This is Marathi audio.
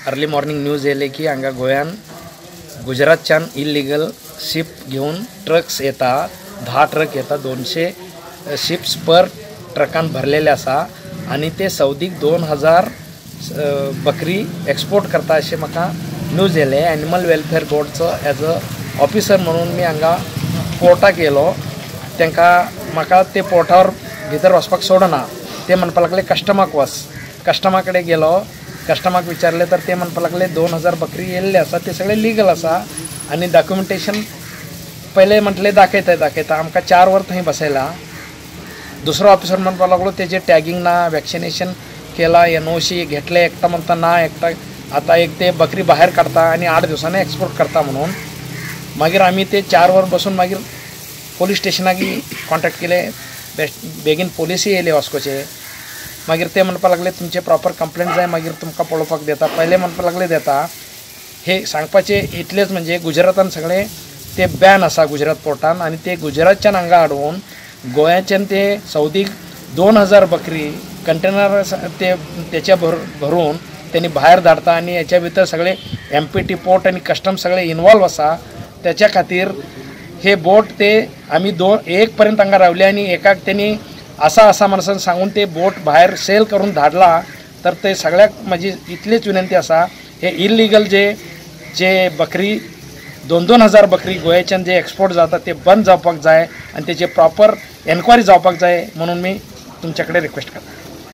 अर्ली मॉर्निंग न्यूज येले की हांगा गोंयान गुजरातच्यान इल्लीगल शिप घेऊन ट्रक्स येतात, 10 ट्रक येतात, 200 शिप्स पर ट्रकान भरलेले आसा आणि ते सौदीक 2000 बकरी एक्सपोर्ट करता अशें म्हाका न्यूज येले। एनिमल वेलफेअर बोर्डचो एज अ ऑफिसर म्हणून मी हांगा पोर्टाक येयलो। तांकां म्हाका ते पोर्टावर भितर वचपाक सोडना, ते म्हणपाक लागले कस्टमाक वच। कस्टमा कडेन गेलो, कस्टमाक विचारले तर ते म्हणपाक लागले 2000 बकरी येयल्ले आसा, ते सगळे लिगल आसा आणि डॉक्युमेंटेशन पहिले म्हटले दाखयता आमकां 4 वर थंय बसयला। दुसरो ऑफिसर म्हणपाक लागलो तेजे टॅगिंग ना, वॅक्सिनेशन केला, NOC घेतले, एकटा म्हणता ना, एकटा आता एक ते बकरी बाहेर काढता आणि 8 दिवसांनी एक्सपोर्ट करता म्हणून। मागीर आमी ते 4 वर बसून मागीर पोलीस स्टेशनाक कॉन्टॅक्ट केले, बेगीन पोलीस येयले वास्कोचे। मागीर ते म्हणपाक लागले तुमचे प्रॉपर कंप्लेंट जाय मागीर तुमकां पळोवपाक देता। पहिले म्हणपाक लागले देता, हे सांगपाचे इतलेच म्हणजे गुजरातान सगळे ते बॅन आसा गुजरात पोर्टान आणि ते गुजरातच्यान हांगा हाडून गोंयाच्यान ते सौदीक 2000 बकरी कंटेनर ते त्याच्या भरून त्यांनी बाहेर धाडता आणि याच्या भितर सगळे MPT पोर्ट आणि कस्टम सगळे इन्वॉल्व आसा। त्याच्या खातीर हे बोट ते आम्ही 1 पर्यंत हांगा रावले आणि एकाक त्यांनी असा म्हणून सांगून ते बोट बाहेर सेल करून धाडला। तर ते सगळ्याक माझी इतलीच विनंती आसा, हे इल्लीगल जे बकरी 2,000 बकरी गोंयाच्यान जे एक्सपोर्ट जाता ते बंद जावपाक जाय आणि त्याचे प्रॉपर एन्क्वायरी जावपाक जाय म्हणून मी तुमच्याकडे रिक्वेस्ट करता।